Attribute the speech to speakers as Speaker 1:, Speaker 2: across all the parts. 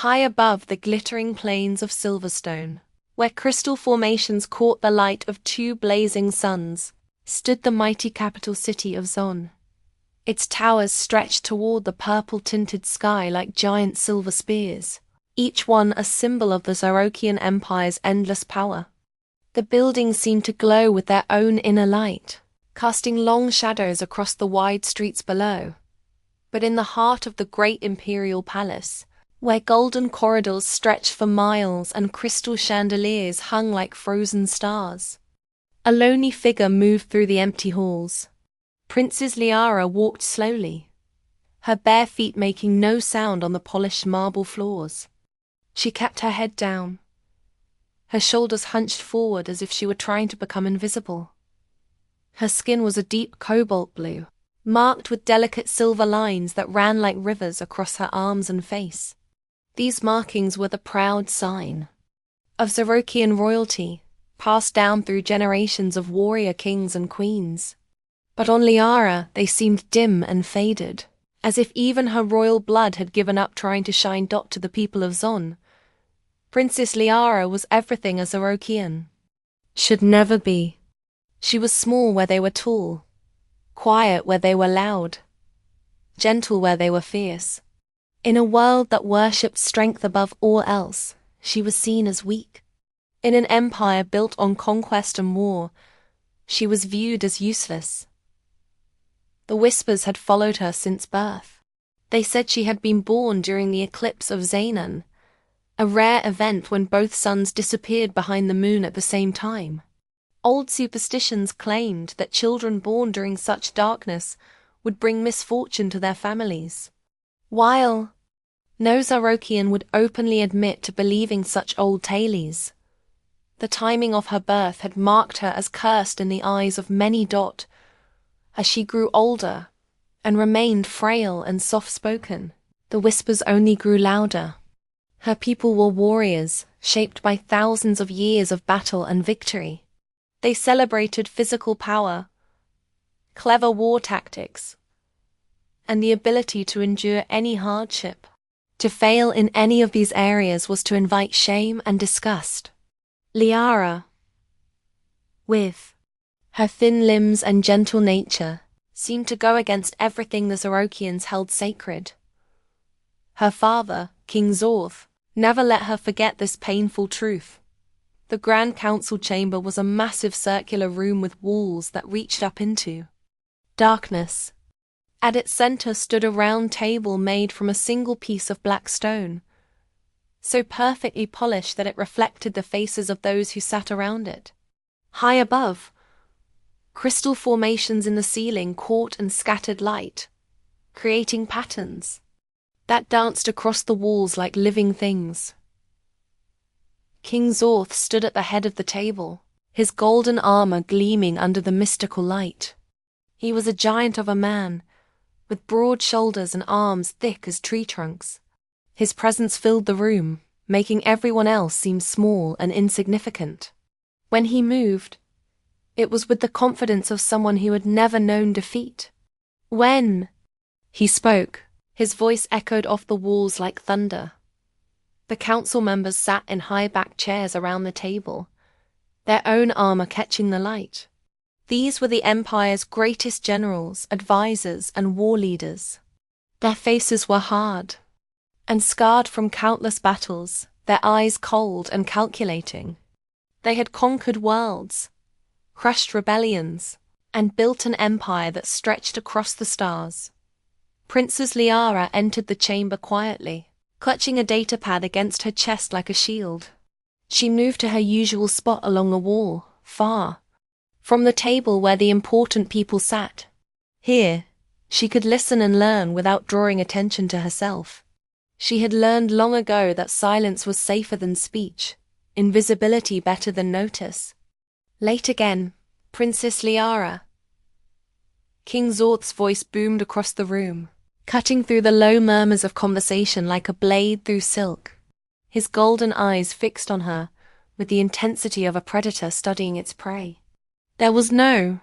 Speaker 1: High above the glittering plains of Silverstone, where crystal formations caught the light of two blazing suns, stood the mighty capital city of Zon. Its towers stretched toward the purple-tinted sky like giant silver spears, each one a symbol of the Zarokian Empire's endless power. The buildings seemed to glow with their own inner light, casting long shadows across the wide streets below. But in the heart of the great imperial palace, where golden corridors stretched for miles and crystal chandeliers hung like frozen stars, a lonely figure moved through the empty halls. Princess Liara walked slowly, her bare feet making no sound on the polished marble floors. She kept her head down, her shoulders hunched forward as if she were trying to become invisible. Her skin was a deep cobalt blue, marked with delicate silver lines that ran like rivers across her arms and face. These markings were the proud sign of Zarokian royalty, passed down through generations of warrior kings and queens. But on Liara they seemed dim and faded, as if even her royal blood had given up trying to shine dot to the people of Zon. Princess Liara was everything a Zarokian should never be. She was small where they were tall, quiet where they were loud, gentle where they were fierce. In a world that worshipped strength above all else, she was seen as weak. In an empire built on conquest and war, she was viewed as useless. The whispers had followed her since birth. They said she had been born during the eclipse of Xenon, a rare event when both suns disappeared behind the moon at the same time. Old superstitions claimed that children born during such darkness would bring misfortune to their families. While no Zarokian would openly admit to believing such old tales, the timing of her birth had marked her as cursed in the eyes of many. As she grew older and remained frail and soft-spoken, the whispers only grew louder. Her people were warriors, shaped by thousands of years of battle and victory. They celebrated physical power, clever war tactics, and the ability to endure any hardship. To fail in any of these areas was to invite shame and disgust. Liara, with her thin limbs and gentle nature, seemed to go against everything the Zarokians held sacred. Her father, King Zorth, never let her forget this painful truth. The Grand Council chamber was a massive circular room with walls that reached up into darkness. At its center stood a round table made from a single piece of black stone, so perfectly polished that it reflected the faces of those who sat around it. High above, crystal formations in the ceiling caught and scattered light, creating patterns that danced across the walls like living things. King Zorth stood at the head of the table, his golden armor gleaming under the mystical light. He was a giant of a man, with broad shoulders and arms thick as tree trunks. His presence filled the room, making everyone else seem small and insignificant. When he moved, it was with the confidence of someone who had never known defeat. When he spoke, his voice echoed off the walls like thunder. The council members sat in high-backed chairs around the table, their own armor catching the light. These were the Empire's greatest generals, advisors, and war leaders. Their faces were hard and scarred from countless battles, their eyes cold and calculating. They had conquered worlds, crushed rebellions, and built an empire that stretched across the stars. Princess Liara entered the chamber quietly, clutching a datapad against her chest like a shield. She moved to her usual spot along the wall, far from the table where the important people sat. Here, she could listen and learn without drawing attention to herself. She had learned long ago that silence was safer than speech, invisibility better than notice. Late again, Princess Liara. King Zorth's voice boomed across the room, cutting through the low murmurs of conversation like a blade through silk. His golden eyes fixed on her with the intensity of a predator studying its prey. There was no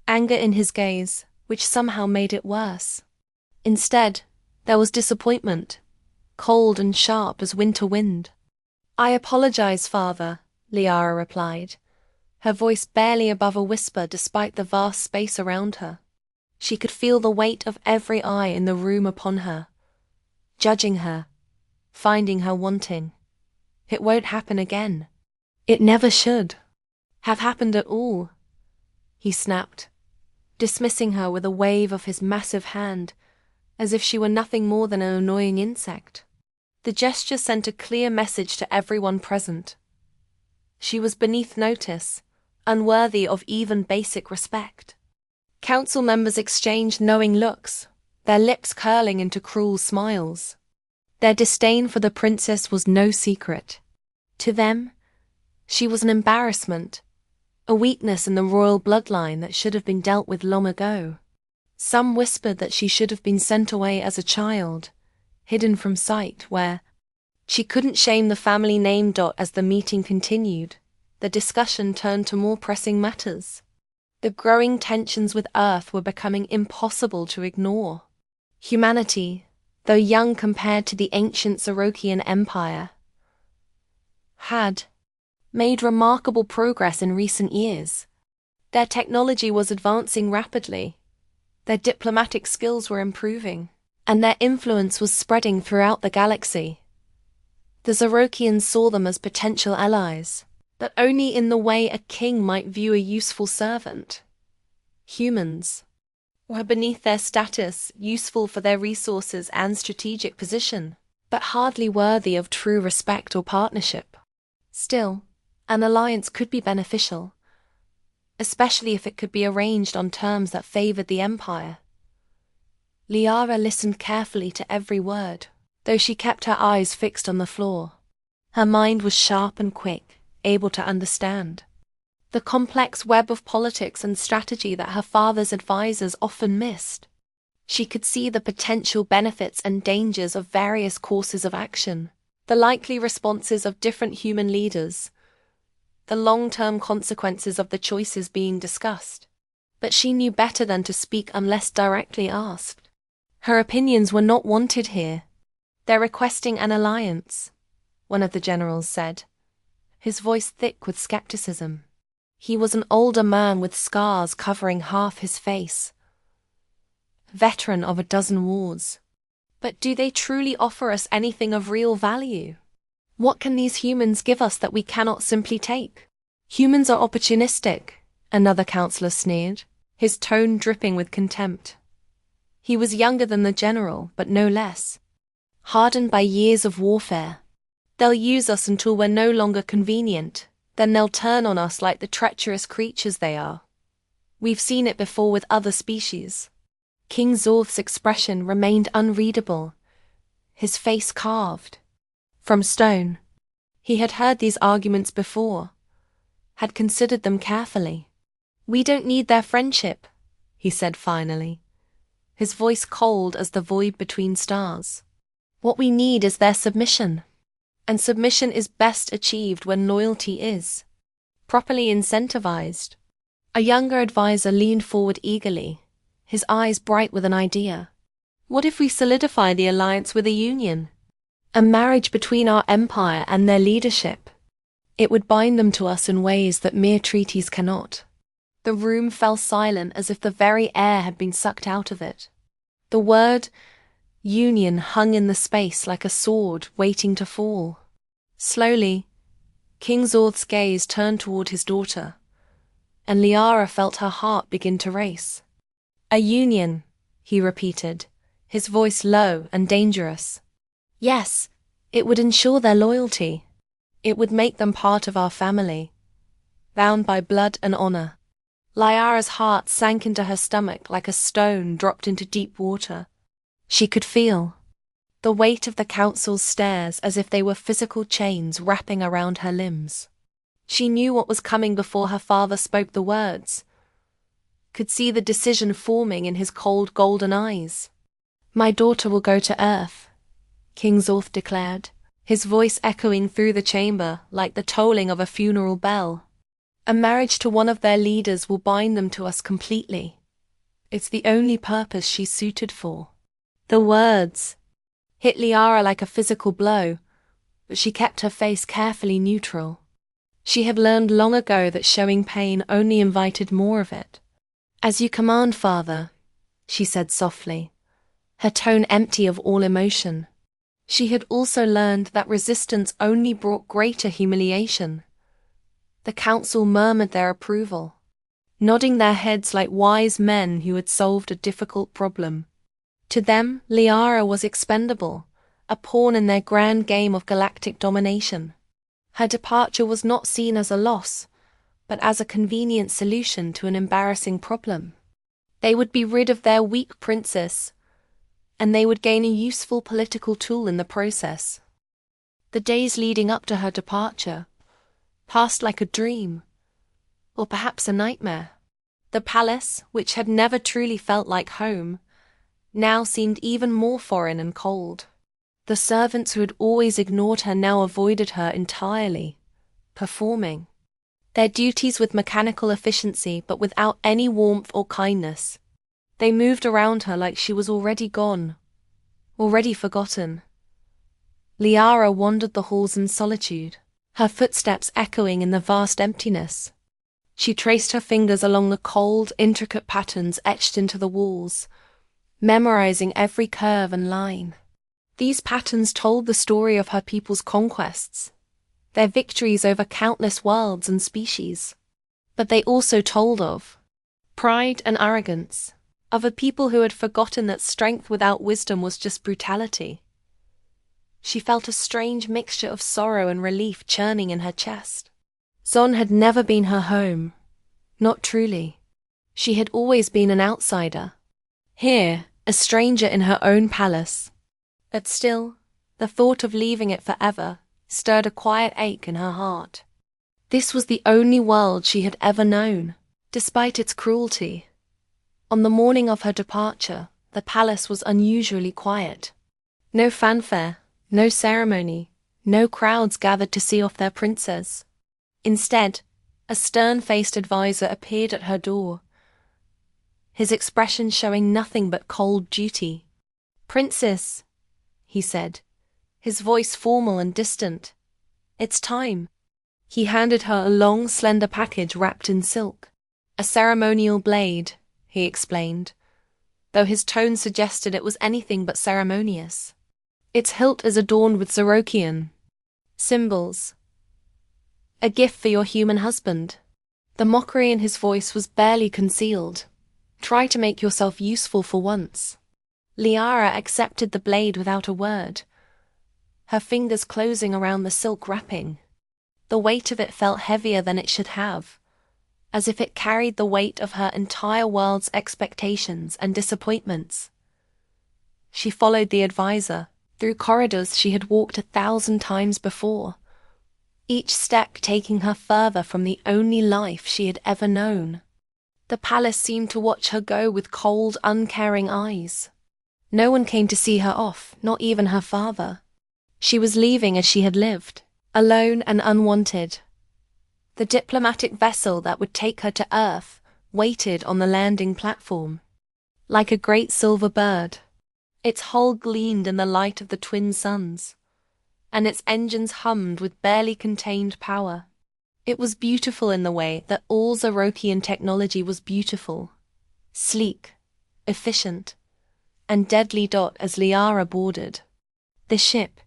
Speaker 1: anger in his gaze, which somehow made it worse. Instead, there was disappointment, cold and sharp as winter wind. "I apologize, father," Liara replied, her voice barely above a whisper despite the vast space around her. She could feel the weight of every eye in the room upon her, judging her, finding her wanting. "It won't happen again. It never should have happened at all," he snapped, dismissing her with a wave of his massive hand, as if she were nothing more than an annoying insect. The gesture sent a clear message to everyone present. She was beneath notice, unworthy of even basic respect. Council members exchanged knowing looks, their lips curling into cruel smiles. Their disdain for the princess was no secret. To them, she was an embarrassment, a weakness in the royal bloodline that should have been dealt with long ago. Some whispered that she should have been sent away as a child, hidden from sight, where she couldn't shame the family name. As the meeting continued, the discussion turned to more pressing matters. The growing tensions with Earth were becoming impossible to ignore. Humanity, though young compared to the ancient Xerokian Empire, had made remarkable progress in recent years. Their technology was advancing rapidly, their diplomatic skills were improving, and their influence was spreading throughout the galaxy. The Xerokians saw them as potential allies, but only in the way a king might view a useful servant. Humans were beneath their status, useful for their resources and strategic position, but hardly worthy of true respect or partnership. Still, an alliance could be beneficial, especially if it could be arranged on terms that favored the Empire. Liara listened carefully to every word, though she kept her eyes fixed on the floor. Her mind was sharp and quick, able to understand the complex web of politics and strategy that her father's advisors often missed. She could see the potential benefits and dangers of various courses of action, the likely responses of different human leaders, the long-term consequences of the choices being discussed. But she knew better than to speak unless directly asked. Her opinions were not wanted here. "They're requesting an alliance," one of the generals said, his voice thick with skepticism. He was an older man with scars covering half his face, veteran of a dozen wars. "But do they truly offer us anything of real value? What can these humans give us that we cannot simply take?" "Humans are opportunistic," another counselor sneered, his tone dripping with contempt. He was younger than the general, but no less. "Hardened by years of warfare. They'll use us until we're no longer convenient, then they'll turn on us like the treacherous creatures they are. We've seen it before with other species." King Zorth's expression remained unreadable, his face carved from stone. He had heard these arguments before, had considered them carefully. "We don't need their friendship," he said finally, his voice cold as the void between stars. "What we need is their submission. And submission is best achieved when loyalty is properly incentivized." A younger advisor leaned forward eagerly, his eyes bright with an idea. "What if we solidify the alliance with a union? A marriage between our empire and their leadership? It would bind them to us in ways that mere treaties cannot." The room fell silent as if the very air had been sucked out of it. The word union hung in the space like a sword waiting to fall. Slowly, King Zorth's gaze turned toward his daughter, and Liara felt her heart begin to race. "A union," he repeated, his voice low and dangerous. "Yes, it would ensure their loyalty. It would make them part of our family, bound by blood and honor." Liara's heart sank into her stomach like a stone dropped into deep water. She could feel the weight of the council's stares as if they were physical chains wrapping around her limbs. She knew what was coming before her father spoke the words, could see the decision forming in his cold golden eyes. "My daughter will go to Earth," King Zorth declared, his voice echoing through the chamber like the tolling of a funeral bell. "A marriage to one of their leaders will bind them to us completely. It's the only purpose she's suited for." The words hit Liara like a physical blow, but she kept her face carefully neutral. She had learned long ago that showing pain only invited more of it. "As you command, father," she said softly, her tone empty of all emotion. She had also learned that resistance only brought greater humiliation. The council murmured their approval, nodding their heads like wise men who had solved a difficult problem. To them, Liara was expendable, a pawn in their grand game of galactic domination. Her departure was not seen as a loss, but as a convenient solution to an embarrassing problem. They would be rid of their weak princess, and they would gain a useful political tool in the process. The days leading up to her departure passed like a dream, or perhaps a nightmare. The palace, which had never truly felt like home, now seemed even more foreign and cold. The servants who had always ignored her now avoided her entirely, performing their duties with mechanical efficiency but without any warmth or kindness. They moved around her like she was already gone, already forgotten. Liara wandered the halls in solitude, her footsteps echoing in the vast emptiness. She traced her fingers along the cold, intricate patterns etched into the walls, memorizing every curve and line. These patterns told the story of her people's conquests, their victories over countless worlds and species. But they also told of pride and arrogance, of a people who had forgotten that strength without wisdom was just brutality. She felt a strange mixture of sorrow and relief churning in her chest. Zon had never been her home, not truly. She had always been an outsider. Here, a stranger in her own palace. But still, the thought of leaving it forever stirred a quiet ache in her heart. This was the only world she had ever known, despite its cruelty. On the morning of her departure, the palace was unusually quiet. No fanfare, no ceremony, no crowds gathered to see off their princess. Instead, a stern-faced advisor appeared at her door, his expression showing nothing but cold duty. "Princess," he said, his voice formal and distant, "it's time." He handed her a long, slender package wrapped in silk. "A ceremonial blade," he explained, though his tone suggested it was anything but ceremonious. "Its hilt is adorned with Zerokian symbols. A gift for your human husband." The mockery in his voice was barely concealed. "Try to make yourself useful for once." Liara accepted the blade without a word, her fingers closing around the silk wrapping. The weight of it felt heavier than it should have, as if it carried the weight of her entire world's expectations and disappointments. She followed the advisor through corridors she had walked 1,000 times before, each step taking her further from the only life she had ever known. The palace seemed to watch her go with cold, uncaring eyes. No one came to see her off, not even her father. She was leaving as she had lived, alone and unwanted. The diplomatic vessel that would take her to Earth waited on the landing platform, like a great silver bird. Its hull gleamed in the light of the twin suns, and its engines hummed with barely contained power. It was beautiful in the way that all Zerokian technology was beautiful, sleek, efficient, and deadly. As Liara boarded the ship,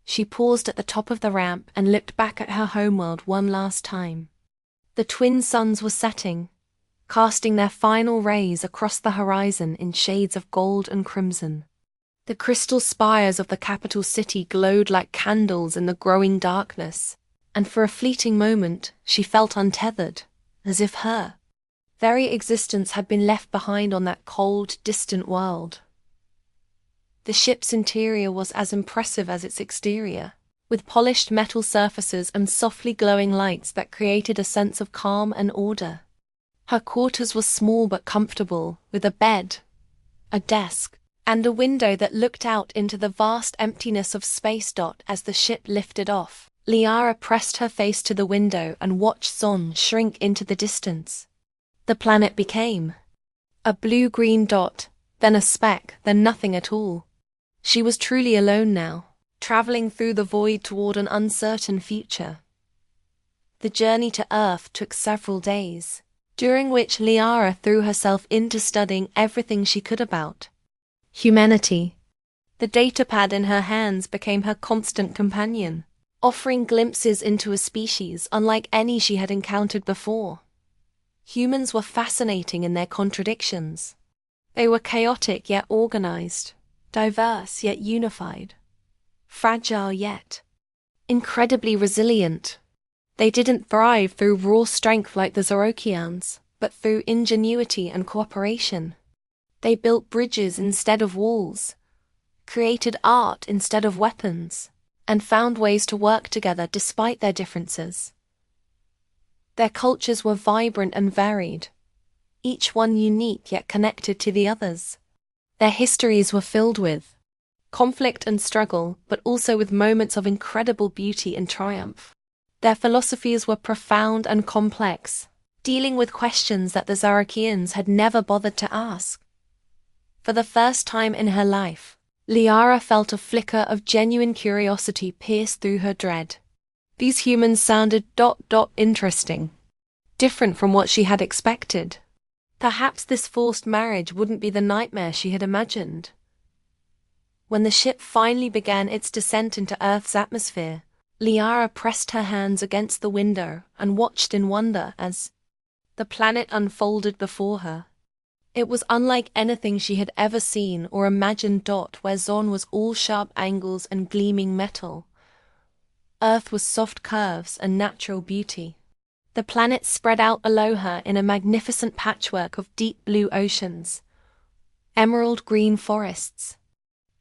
Speaker 1: she paused at the top of the ramp and looked back at her homeworld one last time. The twin suns were setting, casting their final rays across the horizon in shades of gold and crimson. The crystal spires of the capital city glowed like candles in the growing darkness, and for a fleeting moment she felt untethered, as if her very existence had been left behind on that cold, distant world. The ship's interior was as impressive as its exterior, with polished metal surfaces and softly glowing lights that created a sense of calm and order. Her quarters were small but comfortable, with a bed, a desk, and a window that looked out into the vast emptiness of space. As the ship lifted off, Liara pressed her face to the window and watched Zon shrink into the distance. The planet became a blue-green dot, then a speck, then nothing at all. She was truly alone now, traveling through the void toward an uncertain future. The journey to Earth took several days, during which Liara threw herself into studying everything she could about humanity. The datapad in her hands became her constant companion, offering glimpses into a species unlike any she had encountered before. Humans were fascinating in their contradictions. They were chaotic yet organized, diverse yet unified, fragile yet incredibly resilient. They didn't thrive through raw strength like the Zorokians, but through ingenuity and cooperation. They built bridges instead of walls, created art instead of weapons, and found ways to work together despite their differences. Their cultures were vibrant and varied, each one unique yet connected to the others. Their histories were filled with conflict and struggle, but also with moments of incredible beauty and triumph. Their philosophies were profound and complex, dealing with questions that the Zarakians had never bothered to ask. For the first time in her life, Liara felt a flicker of genuine curiosity pierce through her dread. These humans sounded interesting, different from what she had expected. Perhaps this forced marriage wouldn't be the nightmare she had imagined. When the ship finally began its descent into Earth's atmosphere, Liara pressed her hands against the window and watched in wonder as the planet unfolded before her. It was unlike anything she had ever seen or imagined. Where Zon was all sharp angles and gleaming metal, Earth was soft curves and natural beauty. The planet spread out below her in a magnificent patchwork of deep blue oceans, emerald green forests,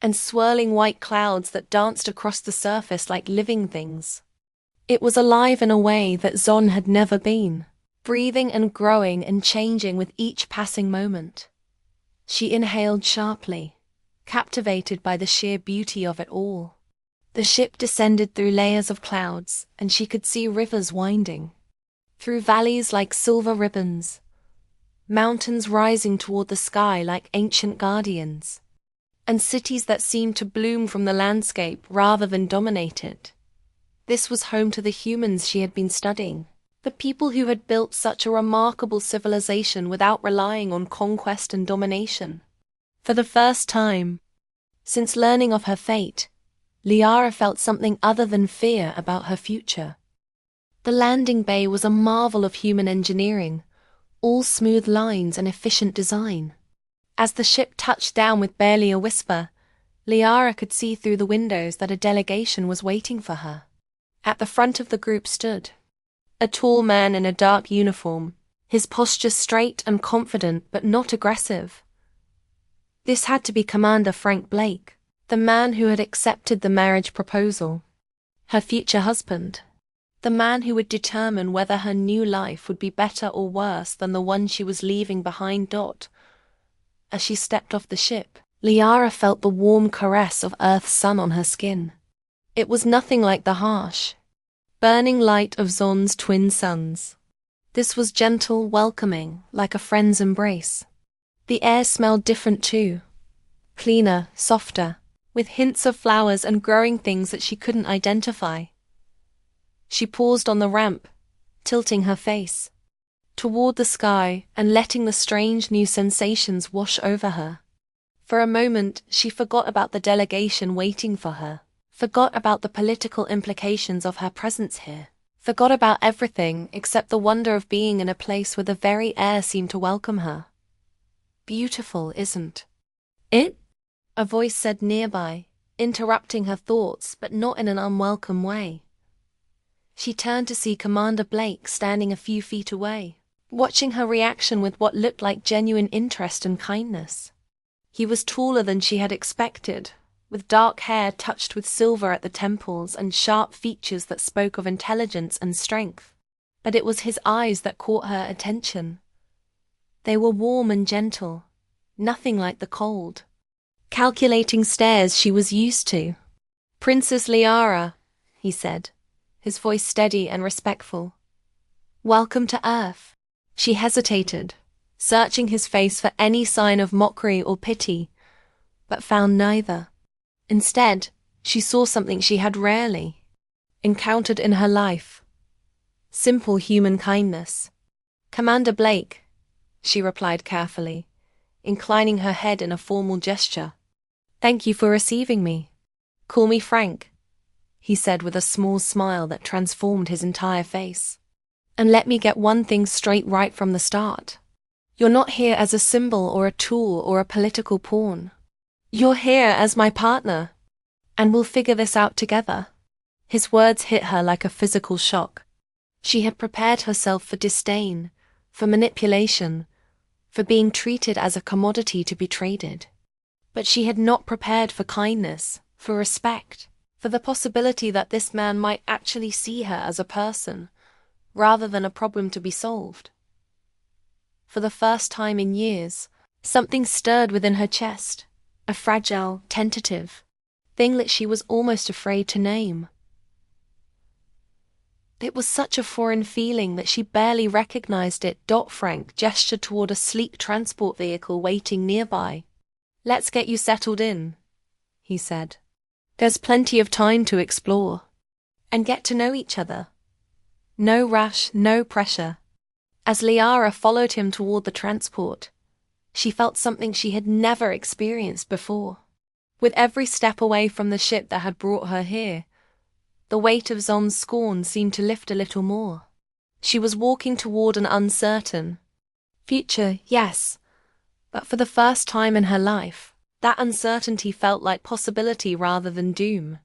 Speaker 1: and swirling white clouds that danced across the surface like living things. It was alive in a way that Zon had never been, breathing and growing and changing with each passing moment. She inhaled sharply, captivated by the sheer beauty of it all. The ship descended through layers of clouds, and she could see rivers winding through valleys like silver ribbons, mountains rising toward the sky like ancient guardians, and cities that seemed to bloom from the landscape rather than dominate it. This was home to the humans she had been studying, the people who had built such a remarkable civilization without relying on conquest and domination. For the first time since learning of her fate, Liara felt something other than fear about her future. The landing bay was a marvel of human engineering, all smooth lines and efficient design. As the ship touched down with barely a whisper, Liara could see through the windows that a delegation was waiting for her. At the front of the group stood a tall man in a dark uniform, his posture straight and confident but not aggressive. This had to be Commander Frank Blake, the man who had accepted the marriage proposal, her future husband, the man who would determine whether her new life would be better or worse than the one she was leaving behind. As she stepped off the ship, Liara felt the warm caress of Earth's sun on her skin. It was nothing like the harsh, burning light of Zon's twin suns. This was gentle, welcoming, like a friend's embrace. The air smelled different too, cleaner, softer, with hints of flowers and growing things that she couldn't identify. She paused on the ramp, tilting her face toward the sky and letting the strange new sensations wash over her. For a moment, she forgot about the delegation waiting for her, forgot about the political implications of her presence here, forgot about everything except the wonder of being in a place where the very air seemed to welcome her. Beautiful, isn't it? A voice said nearby, interrupting her thoughts, but not in an unwelcome way. She turned to see Commander Blake standing a few feet away, watching her reaction with what looked like genuine interest and kindness. He was taller than she had expected, with dark hair touched with silver at the temples and sharp features that spoke of intelligence and strength. But it was his eyes that caught her attention. They were warm and gentle, nothing like the cold, calculating stares she was used to. "Princess Liara," he said, his voice steady and respectful. "Welcome to Earth." She hesitated, searching his face for any sign of mockery or pity, but found neither. Instead, she saw something she had rarely encountered in her life. Simple human kindness. "Commander Blake," she replied carefully, inclining her head in a formal gesture. "Thank you for receiving me. Call me Frank," he said with a small smile that transformed his entire face. "And let me get one thing straight right from the start. You're not here as a symbol or a tool or a political pawn. You're here as my partner, and we'll figure this out together." His words hit her like a physical shock. She had prepared herself for disdain, for manipulation, for being treated as a commodity to be traded. But she had not prepared for kindness, for respect, for the possibility that this man might actually see her as a person, rather than a problem to be solved. For the first time in years, something stirred within her chest, a fragile, tentative thing that she was almost afraid to name. It was such a foreign feeling that she barely recognized it. Frank gestured toward a sleek transport vehicle waiting nearby. "Let's get you settled in," he said. "There's plenty of time to explore and get to know each other. No rush, no pressure." As Liara followed him toward the transport, she felt something she had never experienced before. With every step away from the ship that had brought her here, the weight of Zon's scorn seemed to lift a little more. She was walking toward an uncertain future, yes, but for the first time in her life, that uncertainty felt like possibility rather than doom.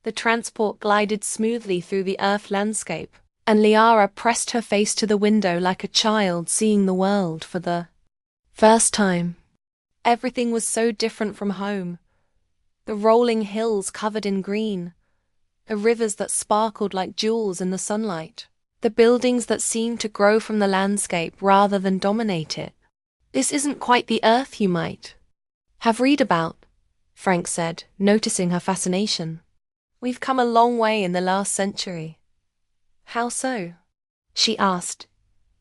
Speaker 1: The transport glided smoothly through the Earth landscape, and Liara pressed her face to the window like a child seeing the world for the first time. Everything was so different from home. The rolling hills covered in green, the rivers that sparkled like jewels in the sunlight, the buildings that seemed to grow from the landscape rather than dominate it. "This isn't quite the Earth you might have read about," Frank said, noticing her fascination. "We've come a long way in the last century." "How so?" she asked,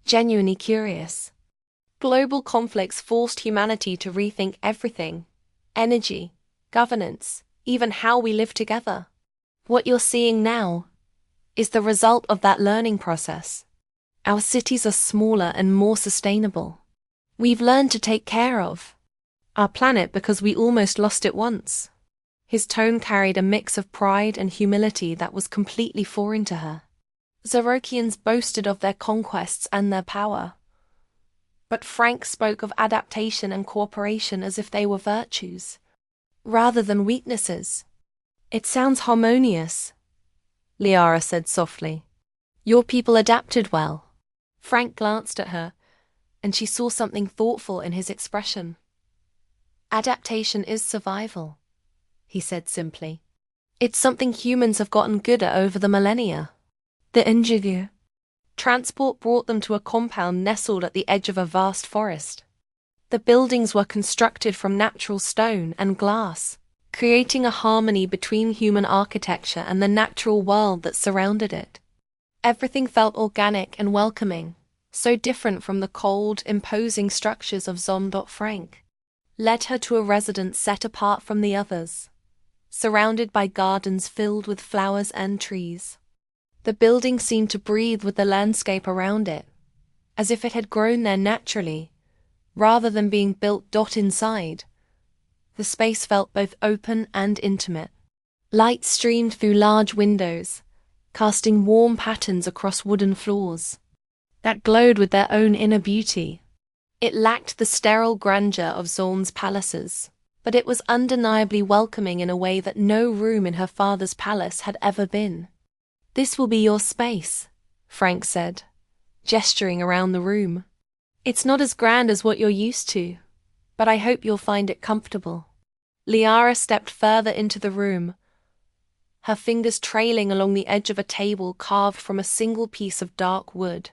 Speaker 1: genuinely curious. Global conflicts forced humanity to rethink everything: energy, governance, even how we live together. What you're seeing now is the result of that learning process. Our cities are smaller and more sustainable. We've learned to take care of our planet because we almost lost it once. His tone carried a mix of pride and humility that was completely foreign to her. Xerokians boasted of their conquests and their power, but Frank spoke of adaptation and cooperation as if they were virtues, rather than weaknesses. "It sounds harmonious," Liara said softly. "Your people adapted well." Frank glanced at her, and she saw something thoughtful in his expression. "Adaptation is survival," he said simply. "It's something humans have gotten good at over the millennia." The interview transport brought them to a compound nestled at the edge of a vast forest. The buildings were constructed from natural stone and glass, creating a harmony between human architecture and the natural world that surrounded it. Everything felt organic and welcoming, so different from the cold, imposing structures of Zon. Frank led her to a residence set apart from the others, surrounded by gardens filled with flowers and trees. The building seemed to breathe with the landscape around it, as if it had grown there naturally, rather than being built. Inside, the space felt both open and intimate. Light streamed through large windows, casting warm patterns across wooden floors that glowed with their own inner beauty. It lacked the sterile grandeur of Zon's palaces, but it was undeniably welcoming in a way that no room in her father's palace had ever been. "This will be your space," Frank said, gesturing around the room. "It's not as grand as what you're used to, but I hope you'll find it comfortable." Liara stepped further into the room, her fingers trailing along the edge of a table carved from a single piece of dark wood.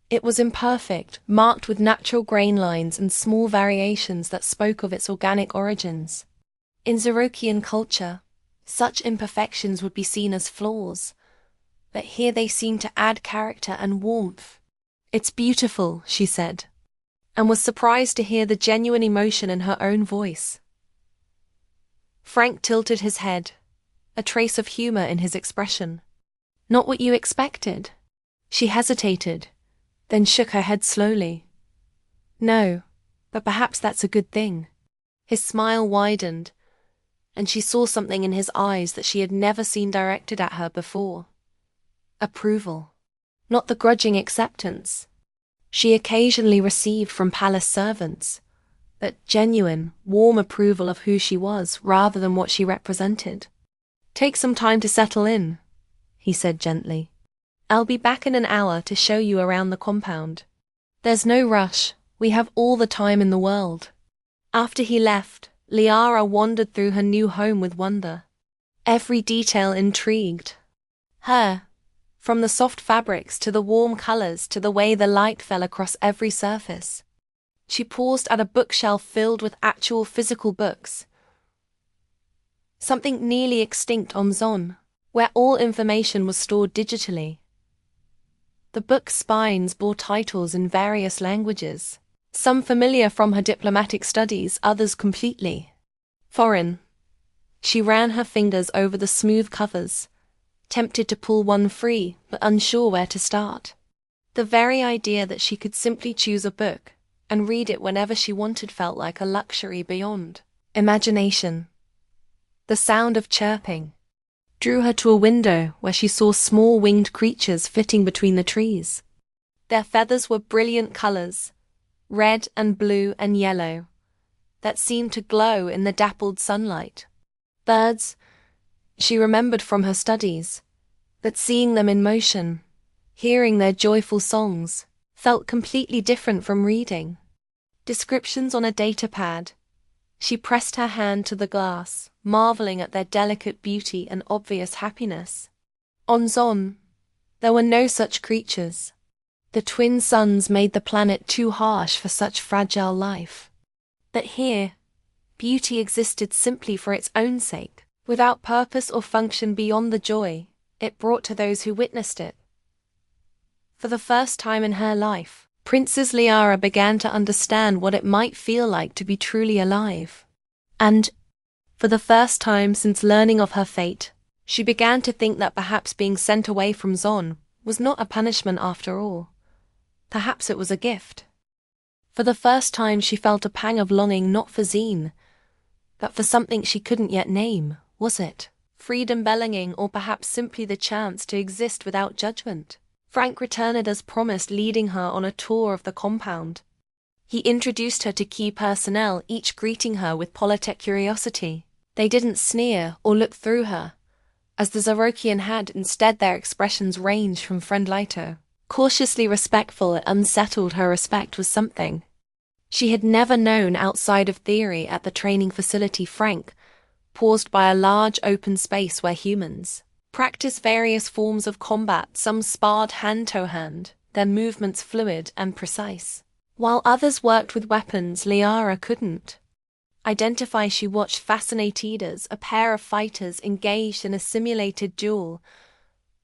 Speaker 1: It was imperfect, marked with natural grain lines and small variations that spoke of its organic origins. In Xerokian culture, such imperfections would be seen as flaws, but here they seemed to add character and warmth. "It's beautiful," she said, and was surprised to hear the genuine emotion in her own voice. Frank tilted his head, a trace of humor in his expression. Not what you expected? She hesitated, then shook her head slowly. No, but perhaps that's a good thing. His smile widened, and she saw something in his eyes that she had never seen directed at her before. Approval. Not the grudging acceptance she occasionally received from palace servants, but genuine, warm approval of who she was rather than what she represented. Take some time to settle in, he said gently. I'll be back in an hour to show you around the compound. There's no rush, we have all the time in the world. After he left, Liara wandered through her new home with wonder. Every detail intrigued her, from the soft fabrics to the warm colors to the way the light fell across every surface. She paused at a bookshelf filled with actual physical books, something nearly extinct on Zon, where all information was stored digitally. The book's spines bore titles in various languages, some familiar from her diplomatic studies, others completely foreign. She ran her fingers over the smooth covers, tempted to pull one free, but unsure where to start. The very idea that she could simply choose a book and read it whenever she wanted felt like a luxury beyond imagination. The sound of chirping drew her to a window where she saw small winged creatures flitting between the trees. Their feathers were brilliant colors, red and blue and yellow, that seemed to glow in the dappled sunlight. Birds, she remembered from her studies, but seeing them in motion, hearing their joyful songs, felt completely different from reading. Descriptions on a datapad. She pressed her hand to the glass, marveling at their delicate beauty and obvious happiness. On Zon, there were no such creatures. The twin suns made the planet too harsh for such fragile life. But here, beauty existed simply for its own sake, without purpose or function beyond the joy it brought to those who witnessed it. For the first time in her life, Princess Liara began to understand what it might feel like to be truly alive. And, for the first time since learning of her fate, she began to think that perhaps being sent away from Zon was not a punishment after all. Perhaps it was a gift. For the first time she felt a pang of longing not for Zine, but for something she couldn't yet name. Was it freedom, belonging, or perhaps simply the chance to exist without judgment? Frank returned as promised, leading her on a tour of the compound. He introduced her to key personnel, each greeting her with politic curiosity. They didn't sneer or look through her, as the Zarokian had. Instead, their expressions ranged from friendlito, cautiously respectful. It unsettled her. Respect was something she had never known outside of theory. At the training facility, Frank paused by a large open space where humans practiced various forms of combat. Some sparred hand-to-hand, their movements fluid and precise, while others worked with weapons Liara couldn't identify. She watched fascinated as a pair of fighters engaged in a simulated duel,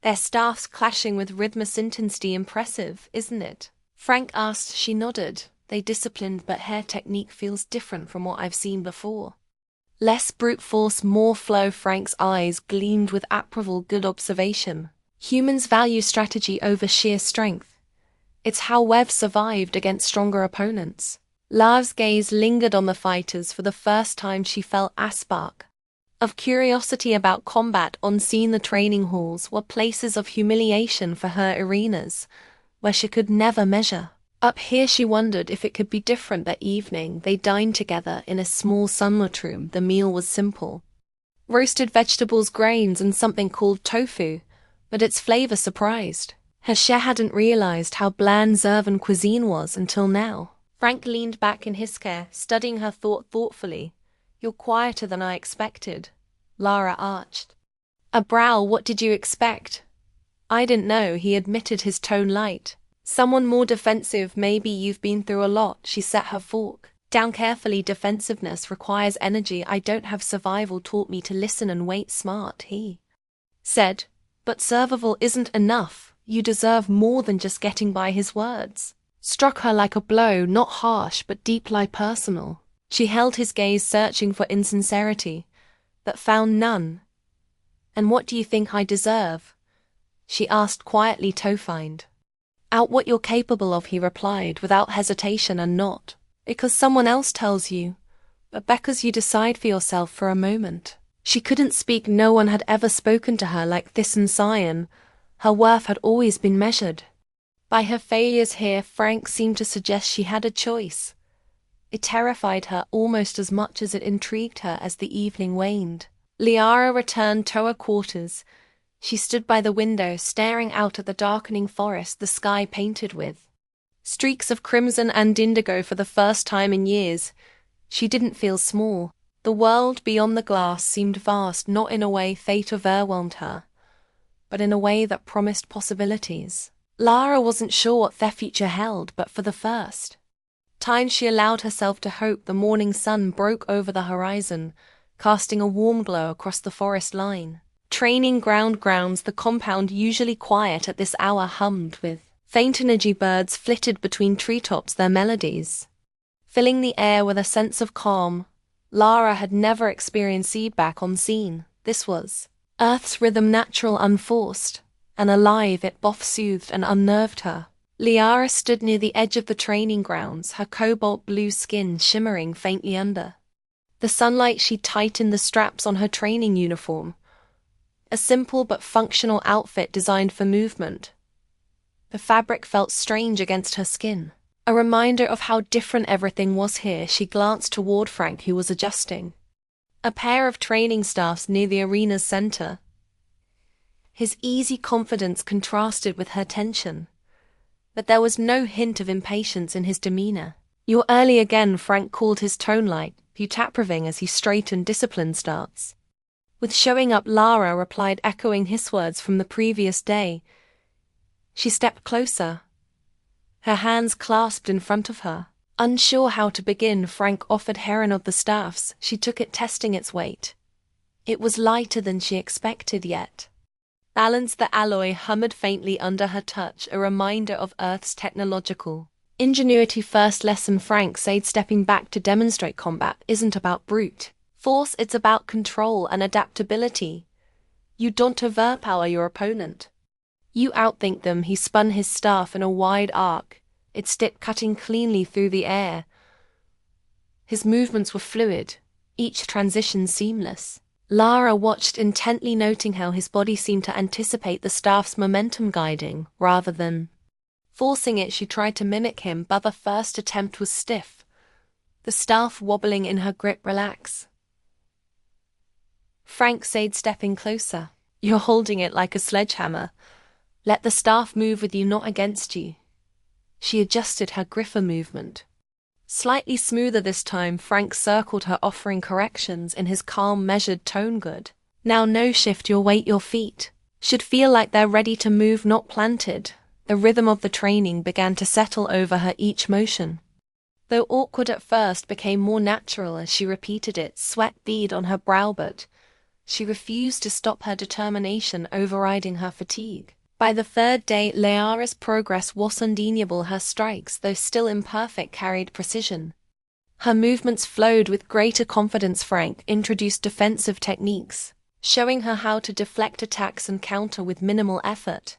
Speaker 1: their staffs clashing with rhythmic intensity. Impressive, isn't it? Frank asked. She nodded. They disciplined, but hair technique feels different from what I've seen before. Less brute force, more flow. Frank's eyes gleamed with approval. Good observation. Humans value strategy over sheer strength. It's how we've survived against stronger opponents. Lara's gaze lingered on the fighters. For the first time she felt a spark of curiosity about combat. Unseen, the training halls were places of humiliation for her, arenas where she could never measure up. Here she wondered if it could be different. That evening they dined together in a small sunlit room. The meal was simple. Roasted vegetables, grains, and something called tofu, but its flavor surprised her. She hadn't realized how bland Zervan cuisine was until now. Frank leaned back in his chair, studying her thought thoughtfully. You're quieter than I expected. Lara arched a brow. What did you expect? I didn't know, he admitted, his tone light. Someone more defensive. Maybe you've been through a lot. She set her fork down carefully. Defensiveness requires energy. I don't have. Survival taught me to listen and wait. Smart, he said. But survival isn't enough. You deserve more than just getting by. His words struck her like a blow, not harsh but deeply personal. She held his gaze, searching for insincerity, but found none. "And what do you think I deserve?" she asked quietly, toe-find. "Out what you're capable of," he replied, without hesitation, "and not because someone else tells you, but because you decide for yourself for a moment." She couldn't speak. No one had ever spoken to her like this in Sion. Her worth had always been measured by her failures. Here, Frank seemed to suggest she had a choice. It terrified her almost as much as it intrigued her. As the evening waned, Liara returned to her quarters. She stood by the window, staring out at the darkening forest, the sky painted with streaks of crimson and indigo. For the first time in years, she didn't feel small. The world beyond the glass seemed vast, not in a way fate overwhelmed her, but in a way that promised possibilities. Lara wasn't sure what their future held, but for the first time she allowed herself to hope. The morning sun broke over the horizon, casting a warm glow across the forest line. Training grounds, the compound usually quiet at this hour, hummed with faint energy. Birds flitted between treetops, their melodies filling the air with a sense of calm. Lara had never experienced feedback on scene. This was Earth's rhythm, natural, unforced, and alive. It both soothed and unnerved her. Liara stood near the edge of the training grounds, her cobalt blue skin shimmering faintly under the sunlight. She tightened the straps on her training uniform, a simple but functional outfit designed for movement. The fabric felt strange against her skin, a reminder of how different everything was here. She glanced toward Frank, who was adjusting a pair of training staffs near the arena's center. His easy confidence contrasted with her tension, but there was no hint of impatience in his demeanor. "You're early again," Frank called, his tone light, proving as he straightened discipline starts. With showing up, Lara replied, echoing his words from the previous day. She stepped closer, her hands clasped in front of her. Unsure how to begin, Frank offered Heron of the staffs. She took it, testing its weight. It was lighter than she expected, yet balanced. The alloy hummed faintly under her touch, a reminder of Earth's technological ingenuity. "First lesson," Frank said, stepping back to demonstrate, "combat isn't about brute force, it's about control and adaptability. You don't overpower your opponent, you outthink them." He spun his staff in a wide arc, its tip cutting cleanly through the air. His movements were fluid, each transition seamless. Lara watched intently, noting how his body seemed to anticipate the staff's momentum, guiding rather than forcing it. She tried to mimic him, but the first attempt was stiff, the staff wobbling in her grip. "Relax," Frank said, stepping closer. "You're holding it like a sledgehammer. Let the staff move with you, not against you." She adjusted her gripper movement slightly smoother this time. Frank circled her, offering corrections in his calm, measured tone. "Good. Now no shift your weight. Your feet should feel like they're ready to move, not planted." The rhythm of the training began to settle over her. Each motion, though awkward at first, became more natural as she repeated it. Sweat bead on her brow, but she refused to stop, her determination overriding her fatigue. By the third day, Liara's progress was undeniable. Her strikes, though still imperfect, carried precision. Her movements flowed with greater confidence. Frank introduced defensive techniques, showing her how to deflect attacks and counter with minimal effort.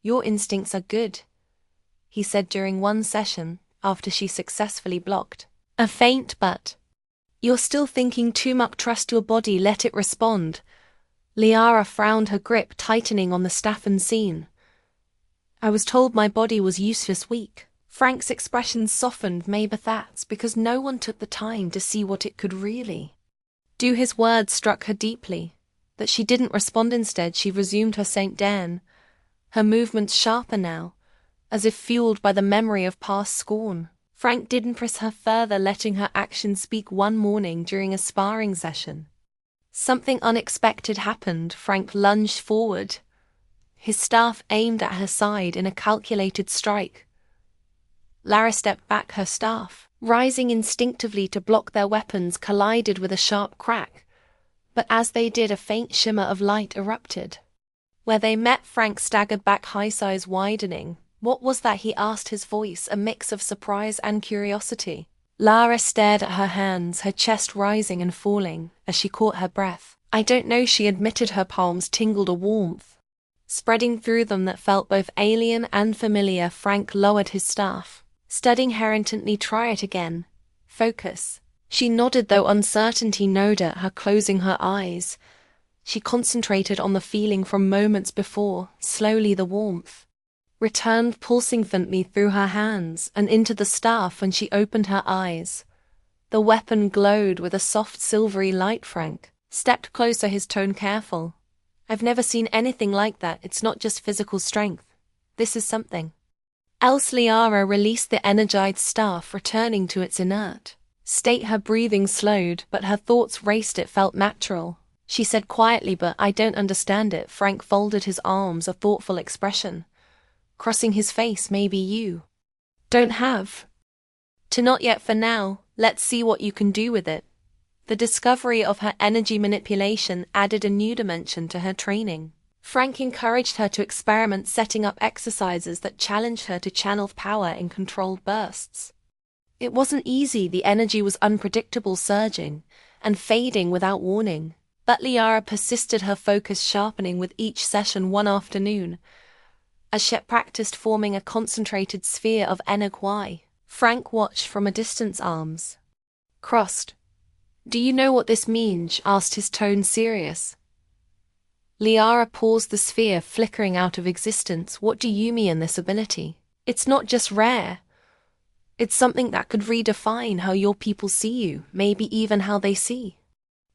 Speaker 1: "Your instincts are good," he said during one session, after she successfully blocked a feint, "but you're still thinking too much. Trust your body, let it respond." Liara frowned, her grip tightening on the staff and scene. "I was told my body was useless, weak." Frank's expression softened. "Maybe that's because no one took the time to see what it could really do." His words struck her deeply, but she didn't respond. Instead, she resumed her Saint Dan, her movements sharper now, as if fueled by the memory of past scorn. Frank didn't press her further, letting her actions speak. One morning during a sparring session, something unexpected happened. Frank lunged forward, his staff aimed at her side in a calculated strike. Lara stepped back, her staff rising instinctively to block. Their weapons collided with a sharp crack, but as they did, a faint shimmer of light erupted. Where they met, Frank staggered back, high eyes widening. "What was that?" he asked, his voice a mix of surprise and curiosity. Lara stared at her hands, her chest rising and falling as she caught her breath. I don't know, she admitted, her palms tingled a warmth spreading through them that felt both alien and familiar. Frank lowered his staff, studying her intently. Try it again. Focus. She nodded, though uncertainty gnawed at her, closing her eyes. She concentrated on the feeling from moments before. Slowly the warmth returned, pulsing faintly through her hands and into the staff. When she opened her eyes, the weapon glowed with a soft silvery light. Frank stepped closer, his tone careful. I've never seen anything like that. It's not just physical strength. This is something else. Liara released the energized staff, returning to its inert state. Her breathing slowed, but her thoughts raced. It felt natural. She said quietly, but I don't understand it. Frank folded his arms, a thoughtful expression crossing his face. Maybe you don't have to. Not yet, for now. Let's see what you can do with it. The discovery of her energy manipulation added a new dimension to her training. Frank encouraged her to experiment, setting up exercises that challenged her to channel power in controlled bursts. It wasn't easy. The energy was unpredictable, surging and fading without warning. But Liara persisted, her focus sharpening with each session. One afternoon, as she practiced forming a concentrated sphere of energy, Frank watched from a distance, arms crossed. Do you know what this means? Asked, his tone serious. Liara paused, the sphere flickering out of existence. What do you mean, this ability? It's not just rare. It's something that could redefine how your people see you, maybe even how they see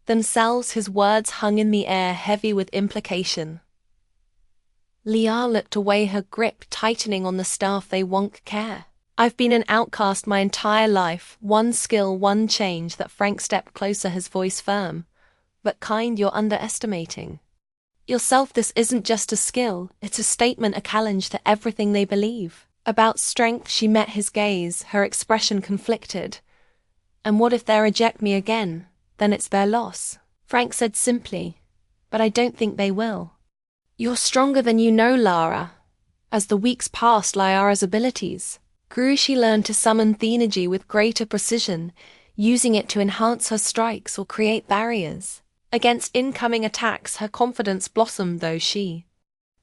Speaker 1: themselves. His words hung in the air, heavy with implication. Liara looked away, her grip tightening on the staff. They won't care. I've been an outcast my entire life. One skill, one change. That Frank stepped closer, his voice firm. But kind, you're underestimating yourself. This isn't just a skill, it's a statement, a challenge to everything they believe about strength. She met his gaze, her expression conflicted. And what if they reject me again? Then it's their loss. Frank said simply, but I don't think they will. You're stronger than you know, Lara. As the weeks passed, Liara's abilities grew. She learned to summon the energy with greater precision, using it to enhance her strikes or create barriers against incoming attacks. Her confidence blossomed, though she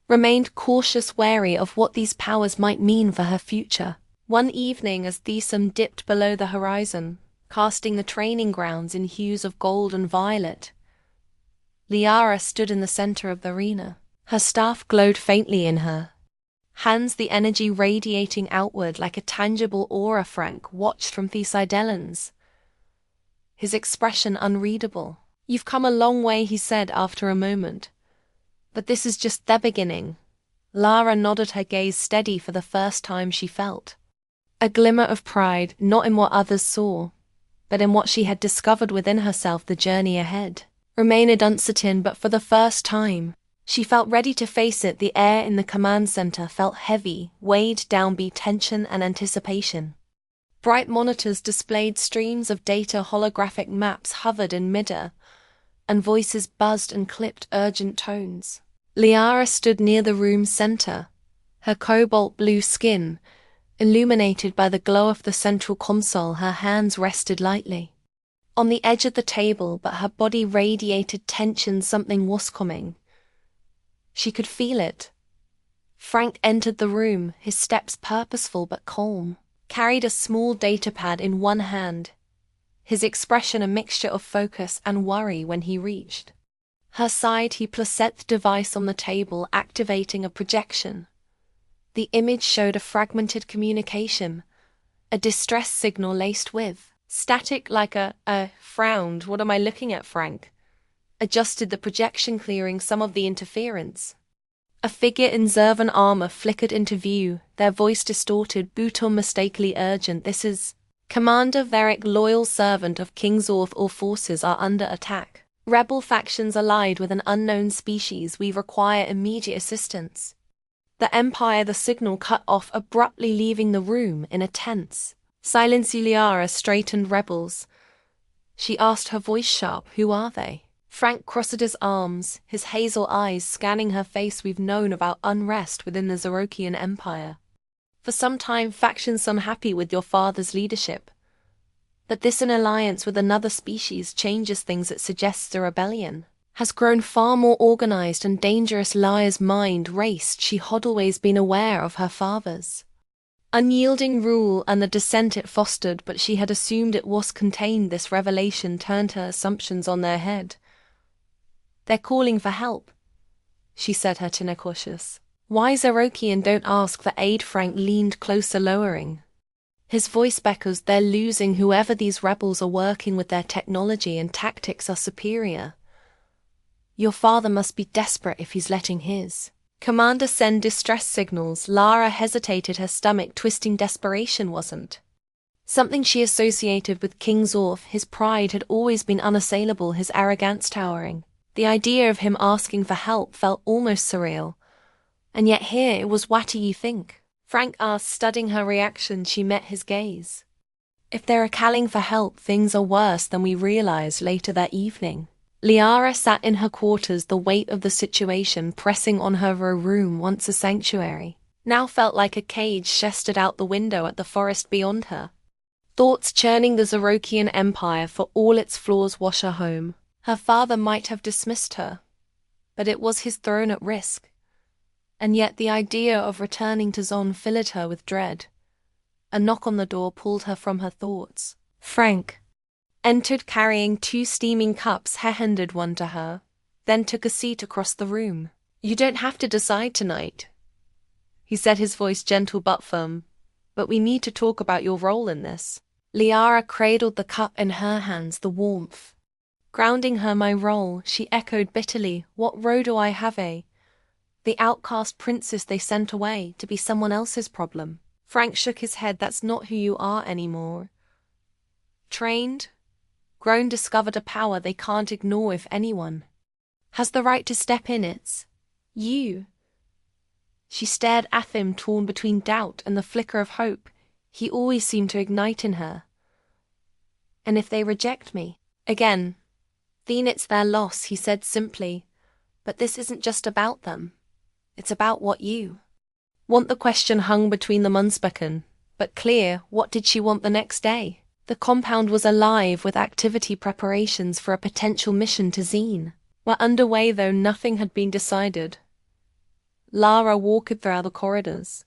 Speaker 1: remained cautious, wary of what these powers might mean for her future. One evening, as the sun dipped below the horizon, casting the training grounds in hues of gold and violet, Liara stood in the center of the arena. Her staff glowed faintly in her hands, the energy radiating outward like a tangible aura. Frank watched from the sidelines, his expression unreadable. You've come a long way, he said after a moment. But this is just the beginning. Lara nodded, her gaze steady. For the first time she felt a glimmer of pride, not in what others saw, but in what she had discovered within herself. The journey ahead remained uncertain, but for the first time she felt ready to face it. The air in the command center felt heavy, weighed down by tension and anticipation. Bright monitors displayed streams of data, holographic maps hovered in midair, and voices buzzed and clipped urgent tones. Liara stood near the room's center, her cobalt blue skin illuminated by the glow of the central console. Her hands rested lightly on the edge of the table, but her body radiated tension. Something was coming. She could feel it. Frank entered the room, his steps purposeful but calm, carried a small datapad in one hand, his expression a mixture of focus and worry. When he reached her side, he placed the device on the table, activating a projection. The image showed a fragmented communication, a distress signal laced with static, like a frowned. What am I looking at? Frank adjusted the projection, clearing some of the interference. A figure in Zervan armor flickered into view, their voice distorted, brutal, mistakenly urgent. This is Commander Varric, loyal servant of King Zorth. All forces are under attack. Rebel factions allied with an unknown species. We require immediate assistance. The Empire. The signal cut off abruptly, leaving the room in a tense silence. Liara straightened. Rebels? She asked, her voice sharp. Who are they? Frank crossed his arms, his hazel eyes scanning her face. We've known about unrest within the Zorokian Empire for some time. Factions unhappy with your father's leadership. That this an alliance with another species changes things. It suggests a rebellion has grown far more organized and dangerous. Lyra's mind raced. She had always been aware of her father's unyielding rule and the dissent it fostered, but she had assumed it was contained. This revelation turned her assumptions on their head. "They're calling for help," she said, her tone cautious. "Why Zerokian don't ask for aid?" Frank leaned closer, lowering his voice. "Because they're losing. Whoever these rebels are working with, their technology and tactics are superior. Your father must be desperate if he's letting his commander send distress signals." Lara hesitated, her stomach twisting. Desperation wasn't something she associated with King Zorf. His pride had always been unassailable, his arrogance towering. The idea of him asking for help felt almost surreal. And yet here it was. "What do you think?" Frank asked, studying her reaction. She met his gaze. "If they're calling for help, things are worse than we realized." Later that evening, Liara sat in her quarters, the weight of the situation pressing on her. Her room, once a sanctuary, now felt like a cage. She stared out the window at the forest beyond her, thoughts churning. The Zerokian Empire, for all its flaws, was her home. Her father might have dismissed her, but it was his throne at risk. And yet the idea of returning to Zon filled her with dread. A knock on the door pulled her from her thoughts. Frank entered, carrying 2 steaming cups. He handed one to her, then took a seat across the room. "You don't have to decide tonight," he said, his voice gentle but firm. "But we need to talk about your role in this." Liara cradled the cup in her hands, the warmth grounding her. "My role," she echoed bitterly. "What role do I have? The outcast princess they sent away to be someone else's problem." Frank shook his head. "That's not who you are anymore. Trained, grown, discovered a power they can't ignore. If anyone has the right to step in, it's you." She stared at him, torn between doubt and the flicker of hope he always seemed to ignite in her. "And if they reject me again, then it's their loss," he said simply. "But this isn't just about them. It's about what you want." The question hung between them, unspoken but clear. What did she want the next day? The compound was alive with activity. Preparations for a potential mission to Xene were underway, though nothing had been decided. Lara walked through the corridors,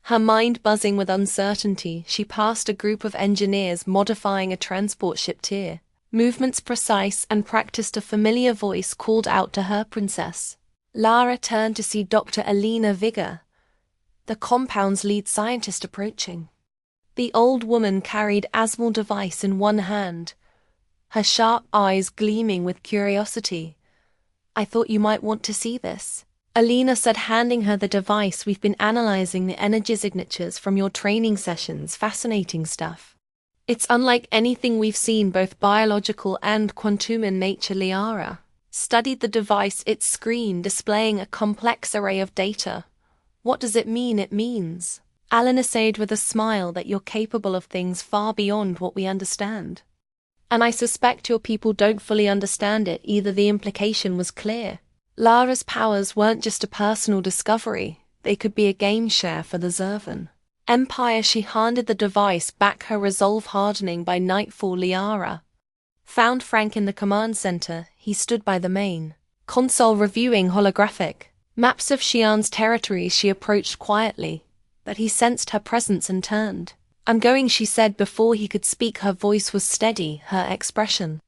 Speaker 1: her mind buzzing with uncertainty. She passed a group of engineers modifying a transport ship tier, movements precise and practiced. A familiar voice called out to her, "Princess." Lara turned to see Dr. Alina Vigor, the compound's lead scientist, approaching. The old woman carried a small device in one hand, her sharp eyes gleaming with curiosity. "I thought you might want to see this," Alina said, handing her the device. "We've been analyzing the energy signatures from your training sessions. Fascinating stuff. It's unlike anything we've seen, both biological and quantum in nature." Liara studied the device, its screen displaying a complex array of data. "What does it mean?" "It means," Alina said with a smile, "that you're capable of things far beyond what we understand. And I suspect your people don't fully understand it either." The implication was clear. Lara's powers weren't just a personal discovery, they could be a game share for the Zervan Empire. She handed the device back, her resolve hardening. By nightfall, Liara found Frank in the command center. He stood by the main console reviewing holographic maps of Xi'an's territories. She approached quietly, but he sensed her presence and turned. "I'm going," she said before he could speak. Her voice was steady, her expression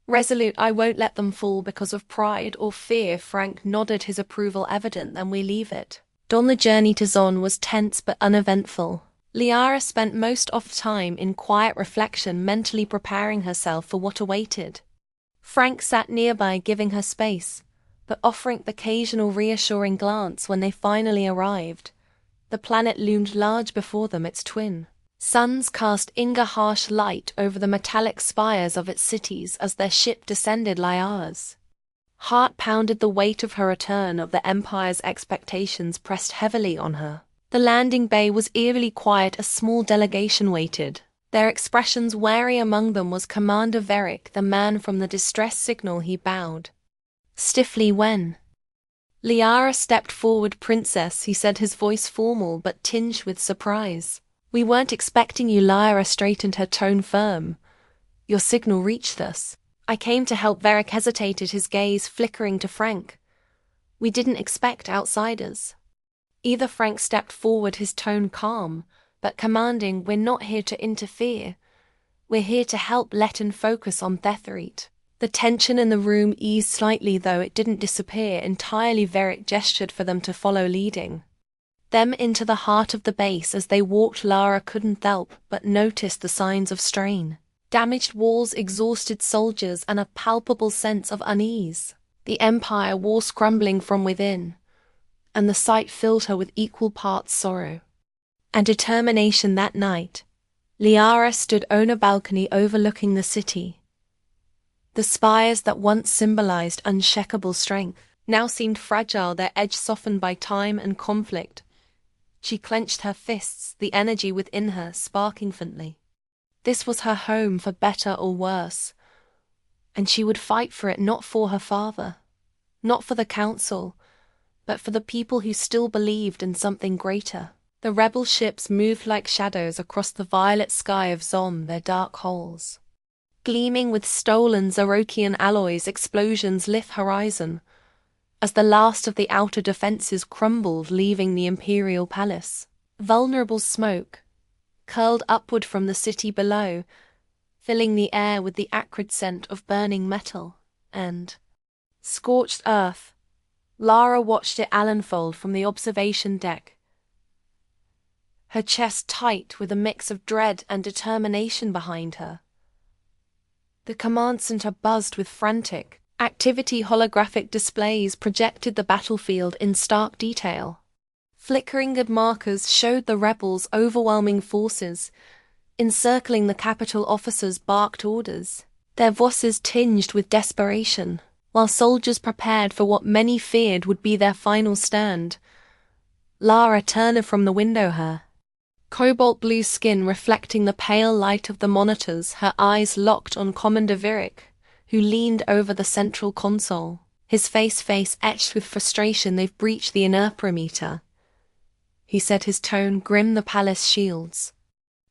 Speaker 1: resolute. "I won't let them fall because of pride or fear." Frank nodded, his approval evident. "Then we leave it." The journey to Zon was tense but uneventful. Liara spent most of the time in quiet reflection, mentally preparing herself for what awaited. Frank sat nearby, giving her space, but offering the occasional reassuring glance. When they finally arrived, the planet loomed large before them. Its twin suns cast inga harsh light over the metallic spires of its cities as their ship descended. Liara's heart pounded. The weight of her return, of the Empire's expectations, pressed heavily on her. The landing bay was eerily quiet. A small delegation waited, their expressions wary. Among them was Commander Verick, the man from the distress signal. He bowed stiffly when Liara stepped forward. "Princess," he said, his voice formal but tinged with surprise. "We weren't expecting you." Liara straightened, her tone firm. Your signal reached us. I came to help. Varric hesitated, his gaze flickering to Frank. We didn't expect outsiders. Either Frank stepped forward, his tone calm, but commanding. We're not here to interfere. We're here to help. Let in focus on Thetherit. The tension in the room eased slightly, though it didn't disappear entirely. Varric gestured for them to follow, leading them into the heart of the base. As they walked, Lara couldn't help but notice the signs of strain. Damaged walls, exhausted soldiers, and a palpable sense of unease. The Empire was crumbling from within, and the sight filled her with equal parts sorrow and determination. That night, Liara stood on a balcony overlooking the city. The spires that once symbolized unshakable strength now seemed fragile, their edge softened by time and conflict. She clenched her fists, the energy within her sparking faintly. This was her home, for better or worse, and she would fight for it, not for her father, not for the council, but for the people who still believed in something greater. The rebel ships moved like shadows across the violet sky of Zon, their dark hulls gleaming with stolen Zarokian alloys. Explosions lit horizon as the last of the outer defenses crumbled, leaving the Imperial Palace. Vulnerable smoke curled upward from the city below, filling the air with the acrid scent of burning metal and scorched earth. Lara watched it unfold from the observation deck, her chest tight with a mix of dread and determination behind her. The command center buzzed with frantic activity. Holographic displays projected the battlefield in stark detail. Flickering grid markers showed the rebels' overwhelming forces encircling the capital. Officers barked orders, their voices tinged with desperation, while soldiers prepared for what many feared would be their final stand. Lara turned from the window, her cobalt blue skin reflecting the pale light of the monitors, her eyes locked on Commander Varric, who leaned over the central console, his face etched with frustration. They've breached the inerperimeter, he said, his tone grim. The palace shields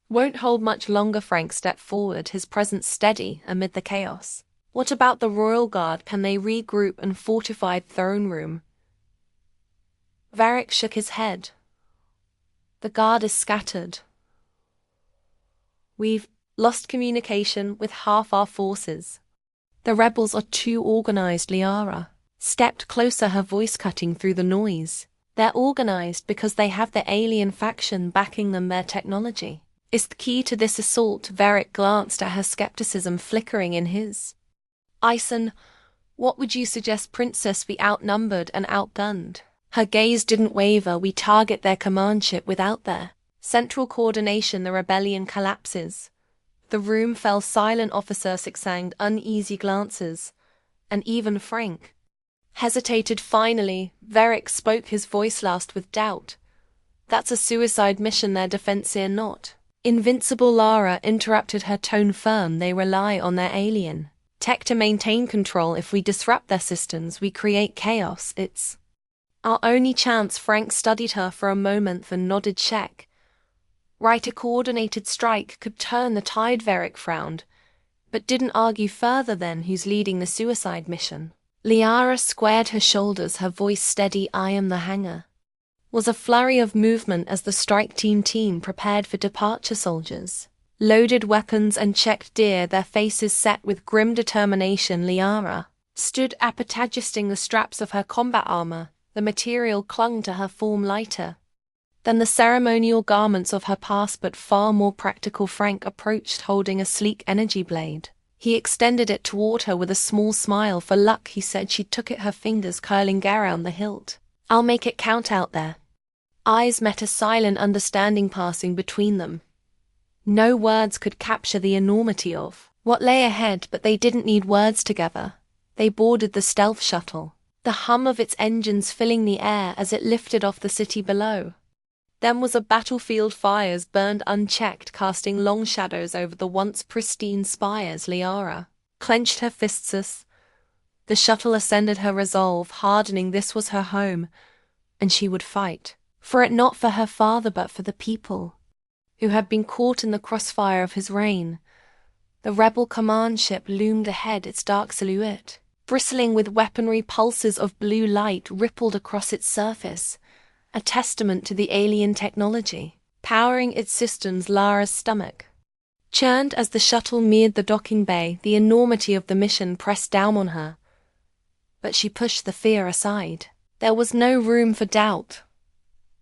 Speaker 1: won't hold much longer. Frank stepped forward, his presence steady amid the chaos. What about the Royal Guard? Can they regroup and fortify the throne room? Varric shook his head. The Guard is scattered. We've lost communication with half our forces. The rebels are too organized. Liara stepped closer, her voice cutting through the noise. They're organized because they have the alien faction backing them. Their technology is the key to this assault. Varric glanced at her, skepticism flickering in his. Ison, what would you suggest? Princess, we outnumbered and outgunned. Her gaze didn't waver. We target their command ship. Without their central coordination, the rebellion collapses. The room fell silent. Officer succinct uneasy glances, and even Frank hesitated. Finally, Varric spoke, his voice last with doubt. That's a suicide mission. Their defense here not invincible. Lara interrupted, her tone firm. They rely on their alien tech to maintain control. If we disrupt their systems, we create chaos. It's our only chance. Frank studied her for a moment, then nodded. Check. Right, a coordinated strike could turn the tide. Varric frowned, but didn't argue further. Then who's leading the suicide mission? Liara squared her shoulders, her voice steady. I am the hangar. Was a flurry of movement as the strike team prepared for departure. Soldiers loaded weapons and checked gear, their faces set with grim determination. Liara stood adjusting the straps of her combat armor. The material clung to her form lighter than the ceremonial garments of her past, but far more practical. Frank approached, holding a sleek energy blade. He extended it toward her with a small smile. For luck, he said. She took it, her fingers curling around the hilt. I'll make it count. Out there eyes met, a silent understanding passing between them. No words could capture the enormity of what lay ahead, but they didn't need words. Together they boarded the stealth shuttle, the hum of its engines filling the air as it lifted off the city below. Then was a battlefield. Fires burned unchecked, casting long shadows over the once pristine spires. Liara clenched her fists. The shuttle ascended, her resolve hardening. This was her home, and she would fight for it, not for her father, but for the people who had been caught in the crossfire of his reign. The rebel command ship loomed ahead, its dark silhouette, bristling with weaponry. Pulses of blue light rippled across its surface, a testament to the alien technology powering its systems. Lara's stomach churned as the shuttle neared the docking bay. The enormity of the mission pressed down on her, but she pushed the fear aside. There was no room for doubt.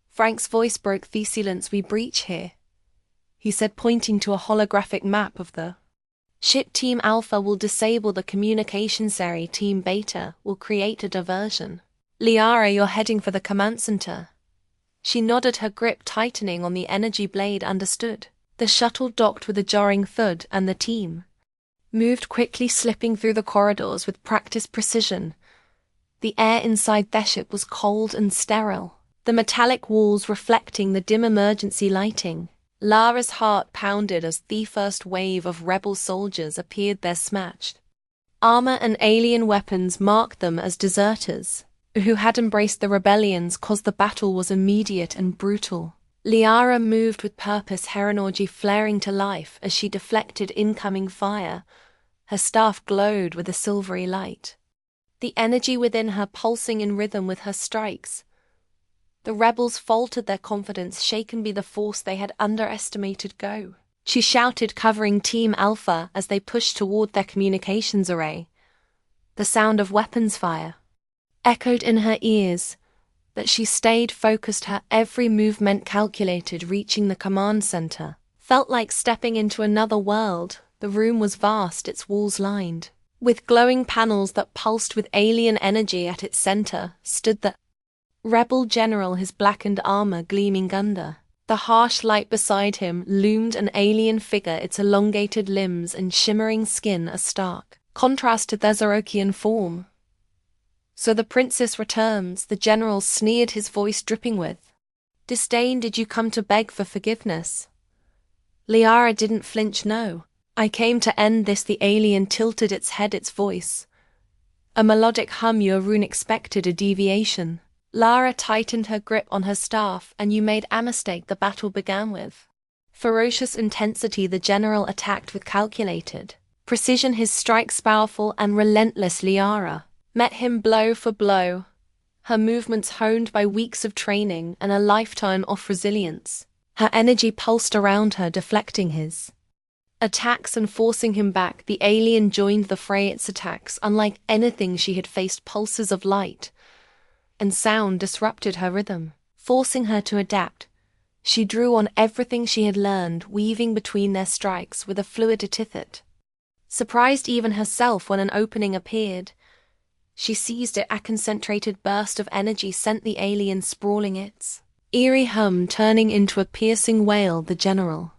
Speaker 1: Frank's voice broke the silence. "We breach here," he said, pointing to a holographic map of the ship. "Team Alpha will disable the communications area. Team Beta will create a diversion." "Liara, you're heading for the command center." She nodded, her grip tightening on the energy blade. "Understood." The shuttle docked with a jarring thud, and the team moved quickly, slipping through the corridors with practiced precision. The air inside their ship was cold and sterile, the metallic walls reflecting the dim emergency lighting. Lara's heart pounded as the first wave of rebel soldiers appeared. Their smashed armor and alien weapons marked them as deserters who had embraced the rebellions, cause the battle was immediate and brutal. Liara moved with purpose, her energy flaring to life as she deflected incoming fire. Her staff glowed with a silvery light, the energy within her pulsing in rhythm with her strikes. The rebels faltered, their confidence shaken by the force they had underestimated. "Go!" she shouted, covering Team Alpha as they pushed toward their communications array. The sound of weapons fire echoed in her ears, but she stayed focused, her every movement calculated. Reaching the command center felt like stepping into another world. The room was vast, its walls lined with glowing panels that pulsed with alien energy. At its center stood the rebel general, his blackened armor gleaming under the harsh light. Beside him loomed an alien figure, its elongated limbs and shimmering skin a stark contrast to their Zerokian form. "So the princess returns," the general sneered, his voice dripping with disdain. "Did you come to beg for forgiveness?" Liara didn't flinch. "No. I came to end this." The alien tilted its head, its voice a melodic hum. "Your rune expected a deviation." Lara tightened her grip on her staff. "And you made a mistake." The battle began with ferocious intensity. The general attacked with calculated precision, his strikes powerful and relentless. Liara met him blow for blow, her movements honed by weeks of training and a lifetime of resilience. Her energy pulsed around her, deflecting his attacks and forcing him back. The alien joined the fray, its attacks unlike anything she had faced. Pulses of light and sound disrupted her rhythm, forcing her to adapt. She drew on everything she had learned, weaving between their strikes with a fluidity that surprised even herself. When an opening appeared, she seized it. A concentrated burst of energy sent the alien sprawling, its eerie hum turning into a piercing wail. The general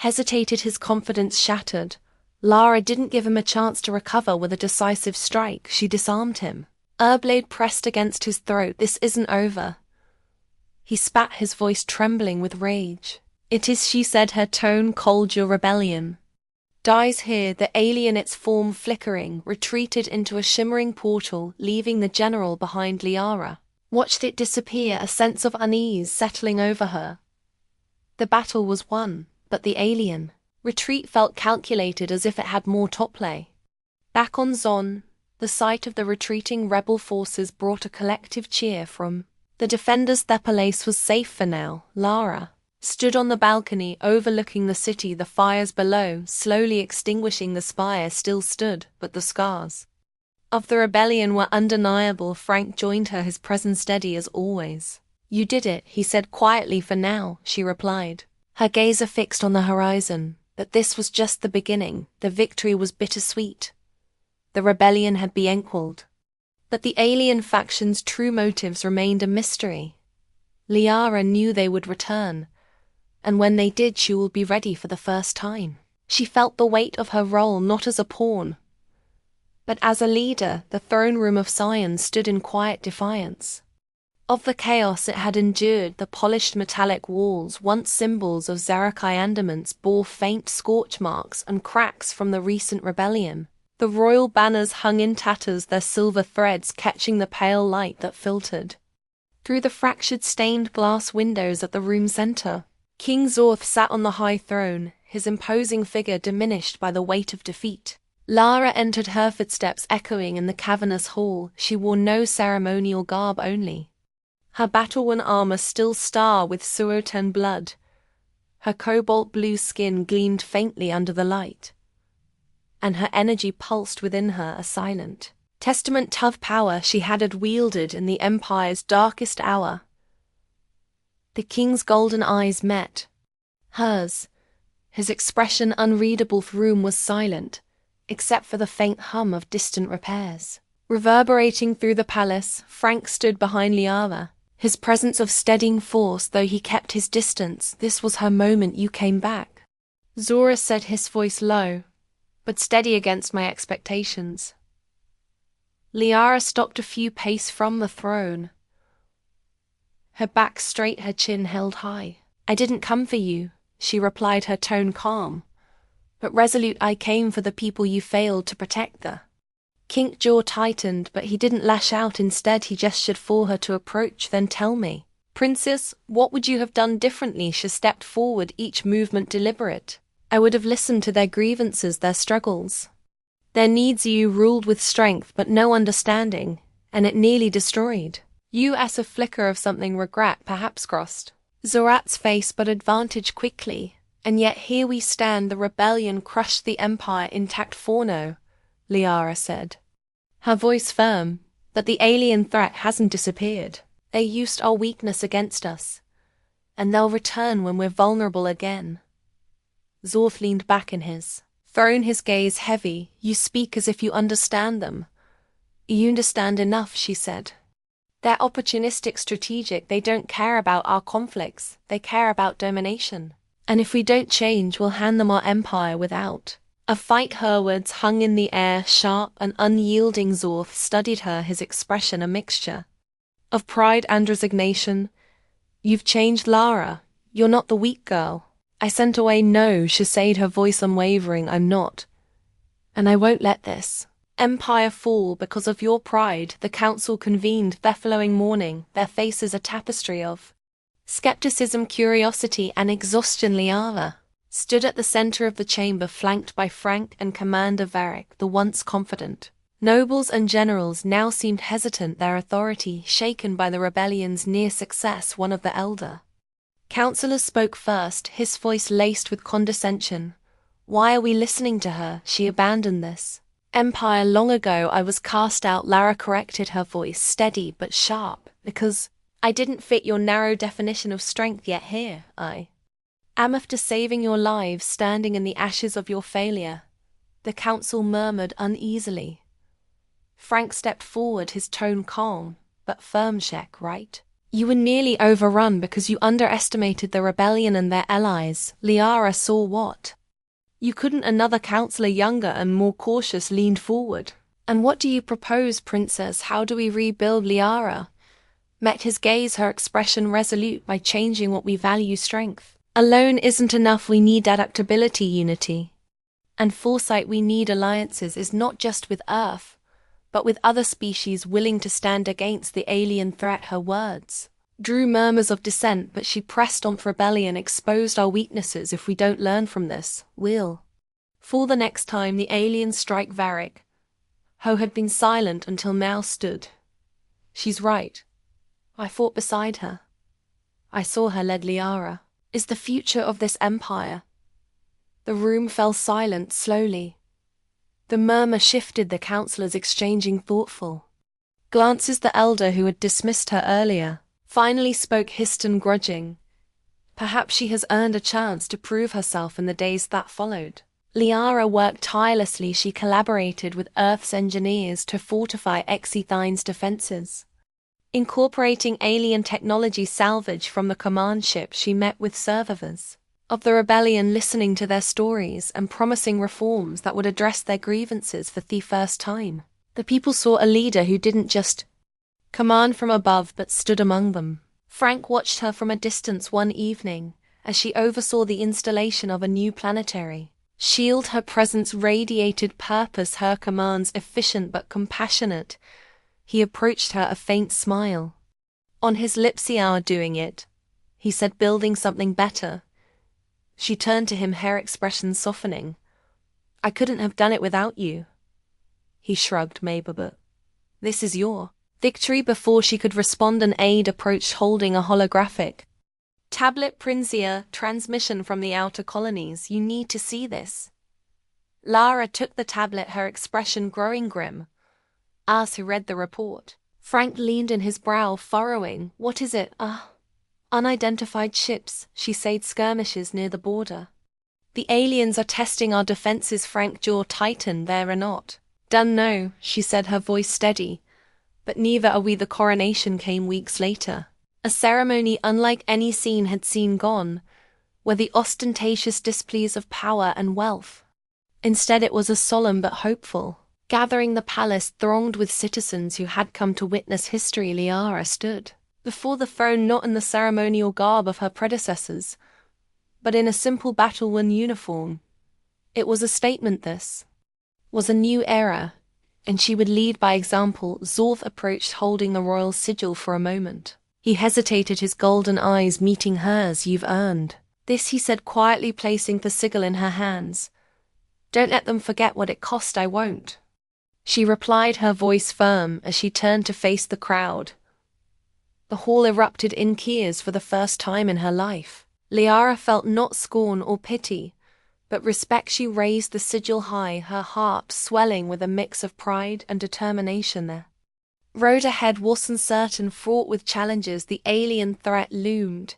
Speaker 1: hesitated, his confidence shattered. Lara didn't give him a chance to recover. With a decisive strike, she disarmed him. Her blade pressed against his throat. "This isn't over." He spat, his voice trembling with rage. "It is," she said, her tone cold. "Your rebellion dies here." The alien, its form flickering, retreated into a shimmering portal, leaving the general behind. Liara watched it disappear, a sense of unease settling over her. The battle was won, but the alien retreat felt calculated, as if it had more top play. Back on Zon, the sight of the retreating rebel forces brought a collective cheer from the defenders. Their place was safe for now. Lara stood on the balcony overlooking the city. The fires below, slowly extinguishing, the spire still stood, but the scars of the rebellion were undeniable. Frank joined her, his presence steady as always. "You did it," he said quietly. "For now," she replied, her gaze fixed on the horizon. But this was just the beginning. The victory was bittersweet. The rebellion had been quelled, but the alien faction's true motives remained a mystery. Liara knew they would return, and when they did, she would be ready for the first time. She felt the weight of her role, not as a pawn, but as a leader. The throne room of science stood in quiet defiance of the chaos it had endured. The polished metallic walls, once symbols of Zerakai andaments, bore faint scorch marks and cracks from the recent rebellion. The royal banners hung in tatters, their silver threads catching the pale light that filtered through the fractured stained glass windows at the room center. King Zorth sat on the high throne, his imposing figure diminished by the weight of defeat. Lara entered, her footsteps echoing in the cavernous hall. She wore no ceremonial garb, only her battle-worn armor still starred with Suotan blood. Her cobalt-blue skin gleamed faintly under the light, and her energy pulsed within her, a silent testament to power she had wielded in the Empire's darkest hour. The king's golden eyes met hers. His expression, unreadable. The room was silent, except for the faint hum of distant repairs reverberating through the palace. Frank stood behind Liara, his presence of steadying force, though he kept his distance. This was her moment. You came back, Zora said, his voice low, but steady against my expectations. Liara stopped a few paces from the throne, her back straight, her chin held high. I didn't come for you, she replied, her tone calm but resolute. I came for the people you failed to protect. The king's jaw tightened, but he didn't lash out. Instead, he gestured for her to approach. Then tell me, Princess, what would you have done differently? She stepped forward, each movement deliberate. I would have listened to their grievances, their struggles, their needs. You ruled with strength but no understanding, and it nearly destroyed you. As a flicker of something, regret perhaps, crossed Zorat's face, but advantage quickly. And yet here we stand. The rebellion crushed the Empire intact. Forno, Liara said, her voice firm, but the alien threat hasn't disappeared. They used our weakness against us, and they'll return when we're vulnerable again. Zorth leaned back in his throne, his gaze heavy. You speak as if you understand them. You understand enough, she said. They're opportunistic, strategic. They don't care about our conflicts. They care about domination. And if we don't change, we'll hand them our empire without a fight. Her words hung in the air, sharp and unyielding. Zorth studied her, his expression a mixture of pride and resignation. You've changed, Lara. You're not the weak girl I sent away. No, she said, her voice unwavering. I'm not. And I won't let this empire fall because of your pride. The council convened the following morning, their faces a tapestry of skepticism, curiosity, and exhaustion. Liara stood at the center of the chamber, flanked by Frank and Commander Varric. The once confident nobles and generals now seemed hesitant, their authority shaken by the rebellion's near success. One of the elder counselors spoke first, his voice laced with condescension. Why are we listening to her? She abandoned this empire long ago. I was cast out, Lara corrected, her voice steady but sharp. Because I didn't fit your narrow definition of strength. Yet here I am, after saving your lives, standing in the ashes of your failure. The council murmured uneasily. Frank stepped forward, his tone calm but firm. Check, right? You were nearly overrun because you underestimated the rebellion and their allies. Liara saw what you couldn't. Another counselor, younger and more cautious, leaned forward. And what do you propose, Princess? How do we rebuild? Liara met his gaze, her expression resolute. By changing what we value. Strength alone isn't enough. We need adaptability, unity, and foresight. We need alliances, is not just with Earth, but with other species willing to stand against the alien threat. Her words drew murmurs of dissent, but she pressed on. Rebellion exposed our weaknesses. If we don't learn from this, we'll fall the next time the aliens strike. Varric, who had been silent until now, stood. She's right. I fought beside her. I saw her, led. Liara is the future of this empire. The room fell silent. Slowly the murmur shifted, the counselors exchanging thoughtful glances. The elder, who had dismissed her earlier, finally spoke, Histon grudging. Perhaps she has earned a chance to prove herself in the days that followed. Liara worked tirelessly. She collaborated with Earth's engineers to fortify Exithine's defenses, incorporating alien technology salvaged from the command ship. She met with survivors of the rebellion, listening to their stories and promising reforms that would address their grievances. For the first time, the people saw a leader who didn't just command from above but stood among them. Frank watched her from a distance one evening as she oversaw the installation of a new planetary shield. Her presence radiated purpose, her commands efficient but compassionate. He approached her, a faint smile on his lips. "You are doing it," he said, "building something better. She turned to him, her expression softening. I couldn't have done it without you. He shrugged, maybe, but this is your victory. Before she could respond, an aide approached holding a holographic tablet. Princier, transmission from the outer colonies. You need to see this. Lara took the tablet, her expression growing grim. As who read the report. Frank leaned in, his brow furrowing. What is it? Unidentified ships, she said. Skirmishes near the border. The aliens are testing our defenses. Frank's jaw tightened. They're not done, no, she said, her voice steady. But neither are we. The coronation came weeks later. A ceremony unlike any scene had seen gone, where the ostentatious displays of power and wealth. Instead it was a solemn but hopeful gathering. The palace thronged with citizens who had come to witness history. Liara stood before the throne, not in the ceremonial garb of her predecessors, but in a simple battle-worn uniform. It was a statement. This was a new era, and she would lead by example. Zorth approached, holding the royal sigil. For a moment he hesitated, his golden eyes meeting hers. You've earned this, he said quietly, placing the sigil in her hands. Don't let them forget what it cost. I won't, she replied, her voice firm, as she turned to face the crowd. The hall erupted in cheers for the first time in her life. Liara felt not scorn or pity, but respect. She raised the sigil high, her heart swelling with a mix of pride and determination. The road ahead was uncertain, fraught with challenges. The alien threat loomed,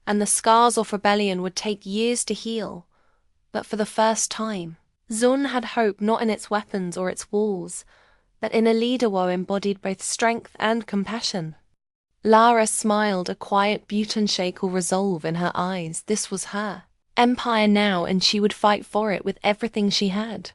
Speaker 1: and the scars of rebellion would take years to heal. But for the first time, Zon had hope, not in its weapons or its walls, but in a leader who embodied both strength and compassion. Lara smiled, a quiet butanshakal resolve in her eyes. This was her empire now, and she would fight for it with everything she had.